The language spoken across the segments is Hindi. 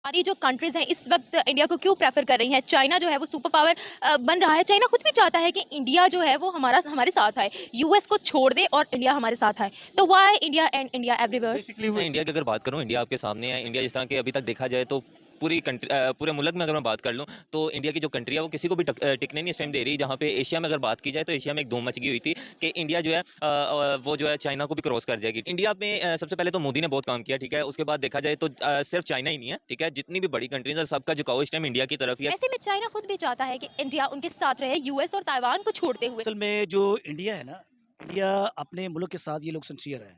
सारी जो कंट्रीज़ हैं इस वक्त इंडिया को क्यों प्रेफर कर रही हैं। चाइना जो है वो सुपर पावर बन रहा है। चाइना खुद भी चाहता है कि इंडिया जो है वो हमारे साथ आए, यूएस को छोड़ दे और इंडिया हमारे साथ आए। तो why India and India everywhere. Basically मैं इंडिया की अगर बात करूं, इंडिया आपके सामने है। इंडिया जिस तरह के अभी तक देखा जाए तो पूरी कंट्री पूरे मुल्क में अगर मैं बात कर लूं तो इंडिया की जो कंट्री है वो किसी को भी टिकने नहीं इस टाइम दे रही। जहां पे एशिया में अगर बात की जाए तो एशिया में एक धूम मच गई हुई थी कि इंडिया जो है वो जो है चाइना को भी क्रॉस कर जाएगी। इंडिया में सबसे पहले तो मोदी ने बहुत काम किया, ठीक है। उसके बाद देखा जाए तो सिर्फ चाइना ही नहीं है, ठीक है। जितनी भी बड़ी कंट्रीज है सबका झुकाव इस टाइम इंडिया की तरफ ही है। ऐसे में चाइना खुद भी चाहता है कि इंडिया उनके साथ रहे, यूएस और ताइवान को छोड़ते हुए। असल में जो इंडिया है ना, इंडिया अपने मुल्क के साथ ये लोग सिंसियर है।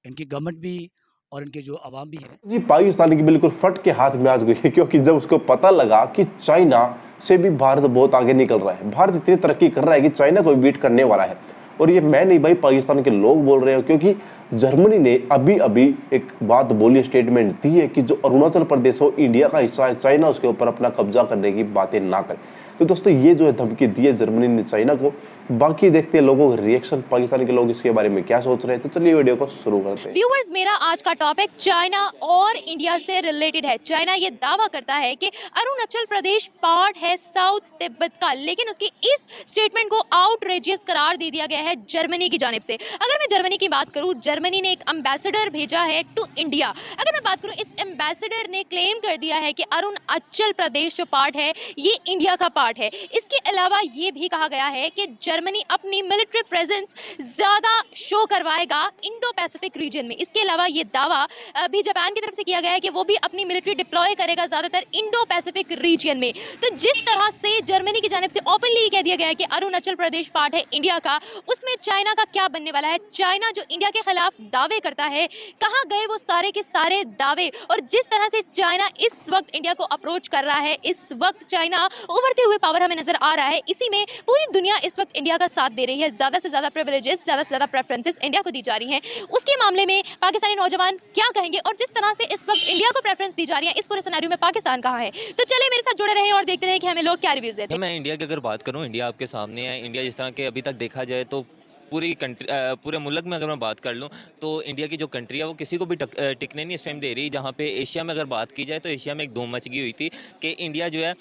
इनकी गवर्नमेंट भी और इनके जो अवाम भी है। जी, पाकिस्तान की बिल्कुल फट के हाथ में आज गई है, क्योंकि जब उसको पता लगा कि चाइना से भी भारत बहुत आगे निकल रहा है, भारत इतनी तरक्की कर रहा है कि चाइना को बीट करने वाला है। और ये मैं नहीं भाई, पाकिस्तान के लोग बोल रहे हो, क्योंकि जर्मनी ने अभी अभी एक बात बोली, स्टेटमेंट दी है कि जो अरुणाचल प्रदेश हो इंडिया का हिस्सा है, चाइना उसके ऊपर अपना कब्जा करने की बातें ना करे। तो दोस्तों ये जो है धमकी दी है जर्मनी ने चाइना को। बाकी देखते हैं लोगों का रिएक्शन, पाकिस्तान के लोग इसके बारे में क्या सोच रहे हैं। तो चलिए वीडियो को शुरू करते हैं। व्यूअर्स, मेरा आज का टॉपिक चाइना और इंडिया से रिलेटेड है। चाइना ये दावा करता है कि अरुणाचल प्रदेश पार्ट है साउथ तिब्बत का, लेकिन उसकी इस स्टेटमेंट को आउटरेजियस करार दे दिया गया है जर्मनी की जानिब से। अगर मैं जर्मनी की बात करूं, जर्मनी ने एक एम्बेसडर भेजा है टू इंडिया। अगर मैं बात करूं, इस एम्बेसडर ने क्लेम कर दिया है कि अरुणाचल प्रदेश जो पार्ट है ये इंडिया का पार्ट है। इसके अलावा ये भी कहा गया है कि जर्मनी अपनी मिलिट्री प्रेजेंस ज्यादा शो करवाएगा इंडो पैसिफिक रीजन में। इसके अलावा ये दावा भी जापान की तरफ से किया गया है कि वो भी अपनी मिलिट्री डिप्लॉय करेगा ज्यादातर इंडो पैसिफिक रीजन में। तो जिस तरह से जर्मनी की जानिब से ओपनली कह दिया गया है कि अरुणाचल प्रदेश पार्ट है इंडिया का, उसमें चाइना का क्या बनने वाला है। चाइना जो इंडिया के खिलाफ दावे करता है, कहां गए वो सारे के सारे दावे। और जिस तरह से चाइना इस वक्त इंडिया को अप्रोच कर रहा है, इस वक्त चाइना उभरते हुए पावर हमें नजर आ रहा है। इसी में पूरी दुनिया इस वक्त इंडिया का साथ दे रही है। ज्यादा से ज्यादा प्रिविलेजेस, ज्यादा से ज्यादा प्रेफरेंसेस इंडिया को दी जा रही हैं। उसके मामले में पाकिस्तानी नौजवान क्या कहेंगे, और जिस तरह से इस वक्त इंडिया को प्रेफरेंस दी जा रही है, इस पूरे सिनेरियो में पाकिस्तान कहाँ है। तो चलिए मेरे साथ जुड़े रहें और देखते रहें कि हमें लोग क्या रिव्यूज देते हैं। मैं इंडिया की अगर बात करूं, इंडिया आपके सामने है। इंडिया जिस तरह के अभी तक देखा जाए तो पूरी कंट्री पूरे मुल्क में अगर मैं बात कर लूं तो इंडिया की जो कंट्री है वो किसी को भी टिकने नहीं इस टाइम दे रही। जहां पे एशिया में अगर बात की जाए तो एशिया में एक धूम मच गई हुई थी कि इंडिया जो है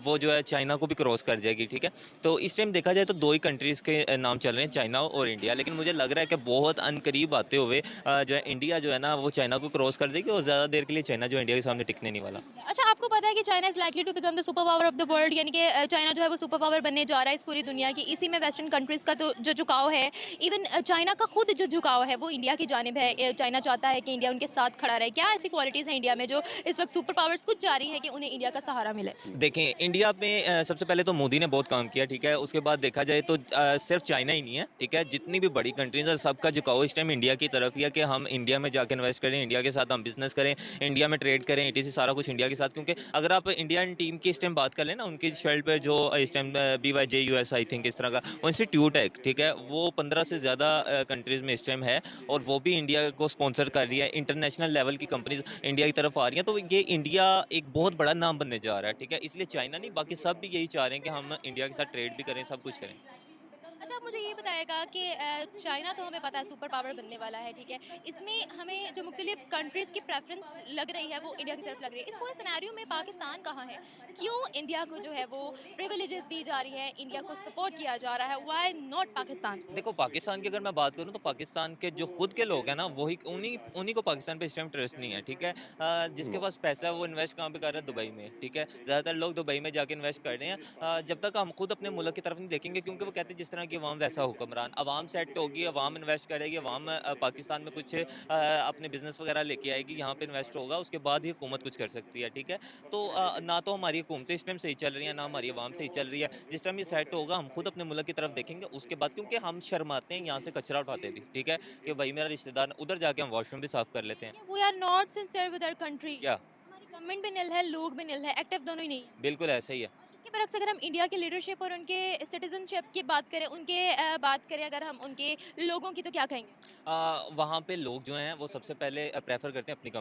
वो जो है चाइना को भी क्रॉस कर जाएगी, ठीक है। तो इस टाइम देखा जाए तो दो ही कंट्रीज़ के नाम चल रहे हैं, चाइना और इंडिया। लेकिन मुझे लग रहा है कि बहुत अनकरीब आते हुए जो है इंडिया जो है ना वो चाइना को क्रॉस कर देगी और ज़्यादा देर के लिए चाइना जो है इंडिया के सामने टिकने नहीं वाला। अच्छा, आपको पता है कि China is likely to become the super power of the world, यानी कि चाइना जो है वो सुपर पावर बनने जा रहा है इस पूरी दुनिया की। इसी में वेस्टर्न कंट्रीज का तो जो झुकाव है, इवन चाइना का खुद जो झुकाव है वो इंडिया की जानिब है। चाइना चाहता है कि इंडिया उनके साथ खड़ा रहे। क्या ऐसी क्वालिटीज़ हैं इंडिया में जो इस वक्त सुपर पावर्स कुछ जा रही हैं कि उन्हें इंडिया का सहारा मिले। देखें, इंडिया में सबसे पहले तो मोदी ने बहुत काम किया, ठीक है। उसके बाद देखा जाए तो सिर्फ चाइना ही नहीं है, ठीक है। जितनी भी बड़ी कंट्रीज है सबका झुकाव इस टाइम इंडिया की तरफ ही है कि हम इंडिया में जाकर इन्वेस्ट करें, इंडिया के साथ हम बिजनेस करें, इंडिया में ट्रेड करें, इसी सारा कुछ इंडिया के साथ। क्योंकि अगर आप इंडियन टीम की इस टाइम बात कर लें ना, उनकी शर्ट पर जो इस टाइम BYJUS आई थिंक इस तरह का वो इंस्टीट्यूट है, ठीक है। वो 15 से ज़्यादा कंट्रीज़ में इस टाइम है और वो भी इंडिया को स्पॉन्सर कर रही है। इंटरनेशनल लेवल की कंपनीज इंडिया की तरफ आ रही हैं। तो ये इंडिया एक बहुत बड़ा नाम बनने जा रहा है, ठीक है। इसलिए चाइना नहीं, बाकी सब भी यही चाह रहे हैं कि हम इंडिया के साथ ट्रेड भी करें, सब कुछ करें। अच्छा, आप मुझे ये बताएगा कि चाइना तो हमें पता है सुपर पावर बनने वाला है, ठीक है। इसमें हमें जो मुख्तलिफ कंट्रीज़ की प्रेफरेंस लग रही है वो इंडिया की तरफ लग रही है। इस पूरे सिनेरियो में पाकिस्तान कहाँ है? क्यों इंडिया को जो है वो प्रिविलेजेस दी जा रही है, इंडिया को सपोर्ट किया जा रहा है? Why not Pakistan? देखो, पाकिस्तान की अगर मैं बात करूं तो पाकिस्तान के जो खुद के लोग हैं ना वही उन्हीं उन्हीं को पाकिस्तान पे इस टाइम ट्रस्ट नहीं है, ठीक है। जिसके पास पैसा है वो इन्वेस्ट कहाँ पे कर रहा है? दुबई में, ठीक है। ज़्यादातर लोग दुबई में जाके इन्वेस्ट कर रहे हैं। जब तक हम खुद अपने मुल्क की तरफ नहीं देखेंगे, क्योंकि वो कहते हैं जिस तरह की अवाम वैसा हुक्मरान। अवाम सेट होगी, अवाम इन्वेस्ट करेगी, अवाम पाकिस्तान में कुछ अपने बिजनेस वगैरह लेके आएगी, यहाँ पे इन्वेस्ट होगा, उसके बाद ही हुकूमत कुछ कर सकती है, ठीक है। तो ना तो हमारी हुकूमतें इस टाइम सही चल रही हैं, ना हमारी अवाम सही चल रही है। जिस टाइम ये सेट होगा हम खुद अपने मुल्क की तरफ देखेंगे उसके बाद, क्योंकि हम शर्माते हैं यहाँ से कचरा उठाते भी, ठीक है। कि भाई मेरा रिश्तेदार, उधर जाके हम वॉशरूम भी साफ कर लेते हैं। We are not sincere with our country. क्या? हमारी गवर्नमेंट भी निल है, लोग भी निल है, एक्टिव दोनों ही नहीं है। बिल्कुल ऐसा ही है। इसके पर अक्सर अगर हम इंडिया की लीडरशिप और उनके सिटीजनशिप की बात करें, बात करें अगर हम उनके लोगों की, तो क्या कहेंगे? वहाँ पे लोग जो हैं वो सबसे पहले प्रेफर करते हैं अपनी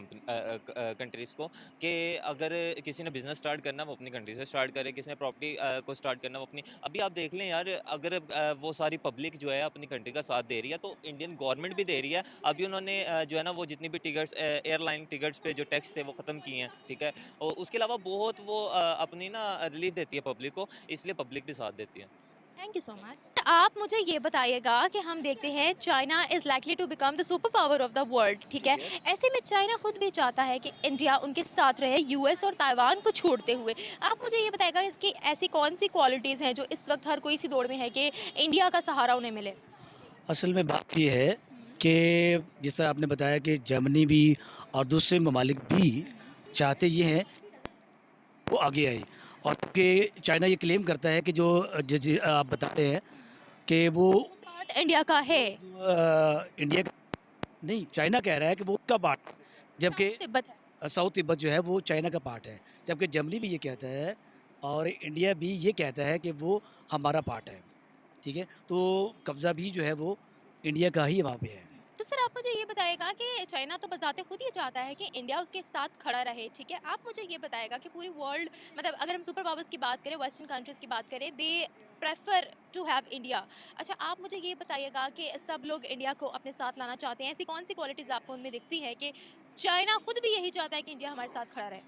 कंट्रीज़ को, कि अगर किसी ने बिजनेस स्टार्ट करना वो अपनी कंट्री से स्टार्ट करे, किसी ने प्रॉपर्टी को स्टार्ट करना वो अपनी। अभी आप देख लें यार, अगर वो सारी पब्लिक जो है अपनी कंट्री का साथ दे रही है, तो इंडियन गवर्नमेंट भी दे रही है। अभी उन्होंने जो है ना वो जितनी भी टिकट्स, एयरलाइन टिकट्स पे जो टैक्स थे वो ख़त्म किए हैं, ठीक है। और उसके अलावा बहुत वो अपनी ना रिलीफ देती है पब्लिक को, इसलिए पब्लिक भी साथ देती है। Thank you so much. आप मुझे ये बताइएगा कि हम देखते हैं China is likely to become the super power of the world, ठीक है? ऐसे में चाइना खुद भी चाहता है कि इंडिया उनके साथ रहे, यूएस और ताइवान को छोड़ते हुए। आप मुझे ये बताइएगा इसकी ऐसी कौन सी क्वालिटीज़ हैं जो इस वक्त हर कोई इसी दौड़ में है कि इंडिया का सहारा उन्हें मिले? असल में बात ये है कि जिस तरह आपने बताया कि जर्मनी भी और दूसरे ममालिक भी चाहते ये हैं वो आगे आए, और कि चाइना ये क्लेम करता है कि जो आप बता रहे हैं कि वो पार्ट इंडिया का है। इंडिया का नहीं, चाइना कह रहा है कि वो उसका पार्ट है, जबकि तिब्बत है। साउथ तिब्बत जो है वो चाइना का पार्ट है, जबकि जर्मनी भी ये कहता है और इंडिया भी ये कहता है कि वो हमारा पार्ट है, ठीक है। तो कब्ज़ा भी जो है वो इंडिया का ही वहाँ पे है। तो सर आप मुझे ये बताइएगा कि चाइना तो बजाते खुद ये चाहता है कि इंडिया उसके साथ खड़ा रहे, ठीक है? आप मुझे ये बताइएगा कि पूरी वर्ल्ड, मतलब अगर हम सुपर पावर्स की बात करें, वेस्टर्न कंट्रीज़ की बात करें, they prefer to have India. अच्छा, आप मुझे ये बताइएगा कि सब लोग इंडिया को अपने साथ लाना चाहते हैं। ऐसी कौन सी क्वालिटीज़ आपको उनमें दिखती है कि चाइना खुद भी यही चाहता है कि इंडिया हमारे साथ खड़ा रहे?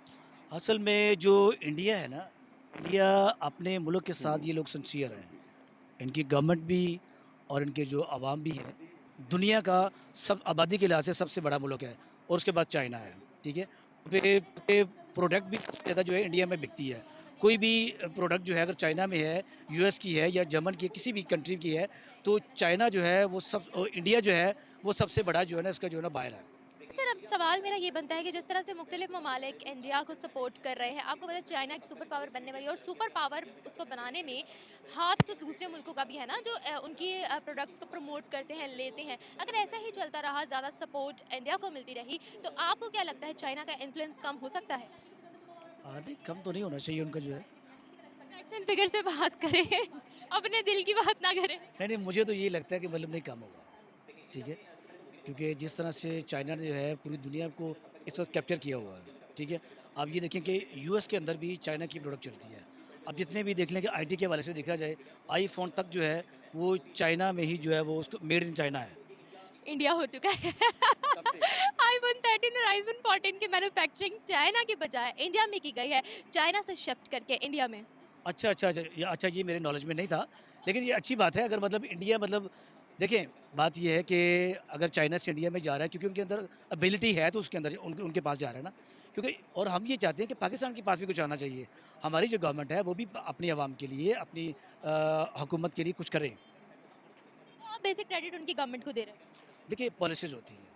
असल में जो इंडिया है ना, इंडिया अपने मुल्क के साथ ये लोग सिंसियर हैं, इनकी गवर्नमेंट भी और इनके जो आवाम भी है। दुनिया का सब आबादी के लिहाज से सबसे बड़ा मुल्क है और उसके बाद चाइना है, ठीक है। पे प्रोडक्ट भी सबसे ज़्यादा जो है इंडिया में बिकती है। कोई भी प्रोडक्ट जो है अगर चाइना में है, यूएस की है या जर्मन की है, किसी भी कंट्री की है, तो चाइना जो है वो सब, और इंडिया जो है वो सबसे बड़ा जो है ना इसका जो है ना बायर है। सर अब सवाल मेरा ये बनता है कि जिस तरह से मुख्तलिफ ममालिक इंडिया को सपोर्ट कर रहे हैं, आपको पता है चाइना एक सुपर पावर बनने वाली है, और सुपर पावर उसको बनाने में हाथ तो दूसरे मुल्कों का भी है ना, जो उनकी प्रोडक्ट्स को प्रमोट करते हैं, लेते हैं। अगर ऐसा ही चलता रहा, ज़्यादा सपोर्ट इंडिया को मिलती रही, तो आपको क्या लगता है चाइना का इन्फ्लुएंस कम हो सकता है? नहीं, कम तो नहीं होना चाहिए उनका जो है। फैक्ट्स एंड फिगर से बात करें, अपने दिल की बात ना करें। नहीं, मुझे तो ये लगता है कि मतलब नहीं कम होगा, ठीक है। क्योंकि जिस तरह से चाइना ने जो है पूरी दुनिया को इस वक्त कैप्चर किया हुआ है, ठीक है। आप ये देखें कि यूएस के अंदर भी चाइना की प्रोडक्ट चलती है। अब जितने भी देख लें कि आईटी के हवाले से देखा जाए, आईफोन तक जो है वो चाइना में ही जो है वो उसको मेड इन चाइना है। इंडिया हो चुका है। आईफोन 13 और आईफोन 14 की मैन्युफैक्चरिंग चाइना की बजाय इंडिया में की गई है, चाइना से शिफ्ट करके इंडिया में। अच्छा, ये मेरे नॉलेज में नहीं था, लेकिन ये अच्छी बात है। अगर मतलब इंडिया, मतलब देखें, बात ये है कि अगर चाइना से इंडिया में जा रहा है क्योंकि उनके अंदर एबिलिटी है, तो उसके अंदर उनके पास जा रहा है ना, क्योंकि और हम ये चाहते हैं कि पाकिस्तान के पास भी कुछ आना चाहिए। हमारी जो गवर्नमेंट है वो भी अपनी आवाम के लिए, अपनी हुकूमत के लिए कुछ करे। तो आप बेसिक क्रेडिट उनकी गवर्नमेंट को दे रहे हैं। देखिए, पॉलिसीज़ होती हैं,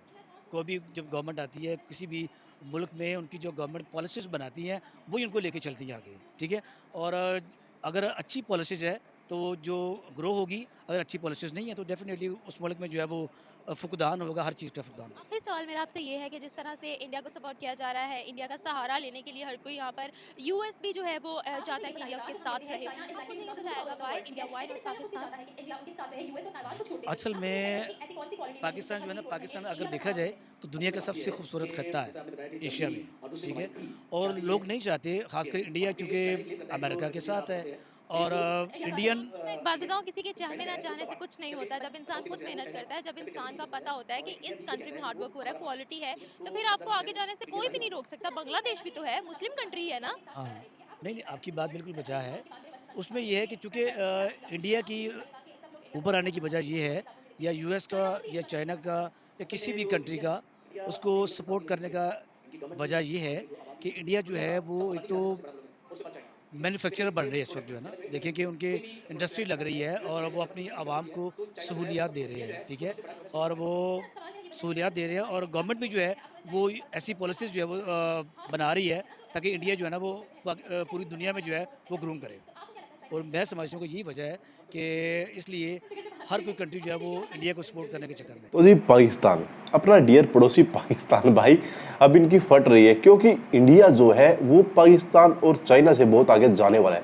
कोई भी जब गवर्नमेंट आती है किसी भी मुल्क में, उनकी जो गवर्नमेंट पॉलिसीज़ बनाती हैं वही उनको लेके चलती हैं आगे, ठीक है। और अगर अच्छी पॉलिसीज़ है तो जो ग्रो होगी, अगर अच्छी पॉलिसीज़ नहीं है तो डेफिनेटली उस मुल्क में जो है वो फुकदान होगा, हर चीज़ का फुकदान होगा। आखिरी सवाल मेरा आपसे ये है कि जिस तरह से इंडिया को सपोर्ट किया जा रहा है, इंडिया का सहारा लेने के लिए हर कोई यहाँ पर, यूएस भी जो है वो चाहता है कि इंडिया उसके साथ रहे। आप मुझे ये बताएगा why India, why not Pakistan? असल में पाकिस्तान जो है ना, पाकिस्तान अगर देखा जाए तो दुनिया का सबसे खूबसूरत खत्ता है एशिया में, ठीक है। और लोग नहीं चाहते, खासकर इंडिया, क्योंकि अमेरिका के साथ है और इंडियन। मैं एक बात बताऊँ, किसी के चाहने ना चाहने से कुछ नहीं होता। जब इंसान खुद मेहनत करता है, जब इंसान का पता होता है कि इस कंट्री में हार्ड वर्क हो रहा है, क्वालिटी है, तो फिर आपको आगे जाने से कोई भी नहीं रोक सकता। बांग्लादेश भी तो है, मुस्लिम कंट्री है ना। हाँ, नहीं, आपकी बात बिल्कुल बचा है। उसमें ये है कि चूँकि इंडिया की ऊपर आने की वजह ये है, या यूएस का या चाइना का या किसी भी कंट्री का उसको सपोर्ट करने का वजह ये है कि इंडिया जो है वो एक तो मैन्युफैक्चरर बन रही है इस वक्त, जो है ना। देखिए कि उनके इंडस्ट्री लग रही है और वो अपनी आवाम को सहूलियात दे रहे हैं, ठीक है। और वो सहूलियात दे रहे हैं और गवर्नमेंट भी जो है वो ऐसी पॉलिसीज़ जो है वो बना रही है ताकि इंडिया जो है ना वो पूरी दुनिया में जो है वो ग्रूम करे। और मैं समझता हूँ कि यही वजह है कि इसलिए हर कोई कंट्री जो है वो इंडिया को सपोर्ट करने के चक्कर में। तो जी पाकिस्तान, अपना डियर पड़ोसी पाकिस्तान भाई, अब इनकी फट रही है क्योंकि इंडिया जो है वो पाकिस्तान और चाइना से बहुत आगे जाने वाला है।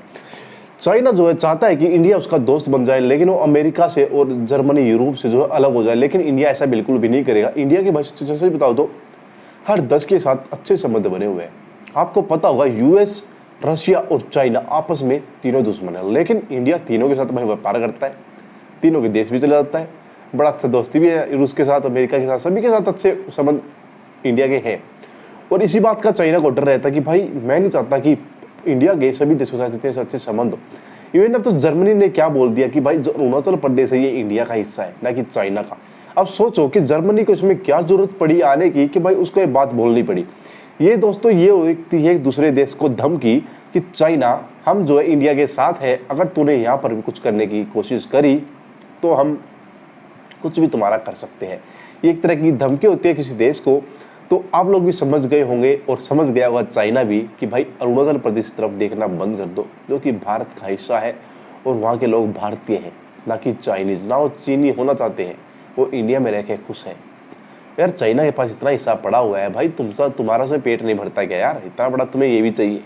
चाइना जो है चाहता है कि इंडिया उसका दोस्त बन जाए, लेकिन वो अमेरिका से और जर्मनी यूरोप से जो है अलग हो जाए, लेकिन इंडिया ऐसा बिल्कुल भी नहीं करेगा। इंडिया की भाषा जैसे बताओ तो हर 10 के साथ अच्छे संबंध बने हुए हैं। आपको पता होगा यूएस, रशिया और चाइना आपस में तीनों दुश्मन है, लेकिन इंडिया तीनों के साथ भाई व्यापार करता है, तीनों के देश भी चला जाता है, बड़ा अच्छा दोस्ती भी है रूस के साथ, अमेरिका के साथ, सभी के साथ अच्छे संबंध इंडिया के हैं। और इसी बात का चाइना को डर रहता है कि भाई मैं नहीं चाहता कि इंडिया के सभी देशों के साथ इतने अच्छे संबंध हो। इवन अब तो जर्मनी ने क्या बोल दिया कि भाई जो अरुणाचल प्रदेश है ये इंडिया का हिस्सा है, ना कि चाइना का। अब सोचो कि जर्मनी को इसमें क्या जरूरत पड़ी आने की कि भाई उसको ये बात बोलनी पड़ी। ये दोस्तों ये होती है एक दूसरे देश को धमकी कि चाइना हम जो है इंडिया के साथ है, अगर तूने यहाँ पर भी कुछ करने की कोशिश करी तो हम कुछ भी तुम्हारा कर सकते हैं। ये एक तरह की धमकी होती है किसी देश को। तो आप लोग भी समझ गए होंगे और समझ गया होगा चाइना भी कि भाई अरुणाचल प्रदेश की तरफ देखना बंद कर दो, जो कि भारत का हिस्सा है और वहाँ के लोग भारतीय हैं, ना कि चाइनीज। ना वो चीनी होना चाहते हैं, वो इंडिया में रह के खुश हैं। यार चाइना के पास इतना हिस्सा पड़ा हुआ है भाई, तुम्हारा से पेट नहीं भरता क्या यार? इतना बड़ा तुम्हें ये भी चाहिए?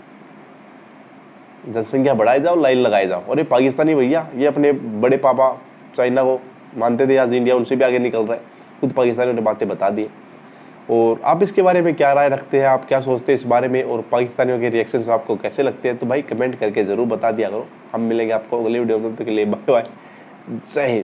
जनसंख्या बढ़ाए जाओ, लाइन लगाए जाओ। और ये पाकिस्तानी भैया ये अपने बड़े पापा चाइना को मानते थे, आज इंडिया उनसे भी आगे निकल रहा है। खुद पाकिस्तानियों ने बातें बता दी। और आप इसके बारे में क्या राय रखते हैं, आप क्या सोचते हैं इस बारे में, और पाकिस्तानियों के रिएक्शंस आपको कैसे लगते हैं? तो भाई कमेंट करके जरूर बता दिया करो। हम मिलेंगे आपको अगले वीडियो में, तब तक के लिए बाय बाय, जय हिंद।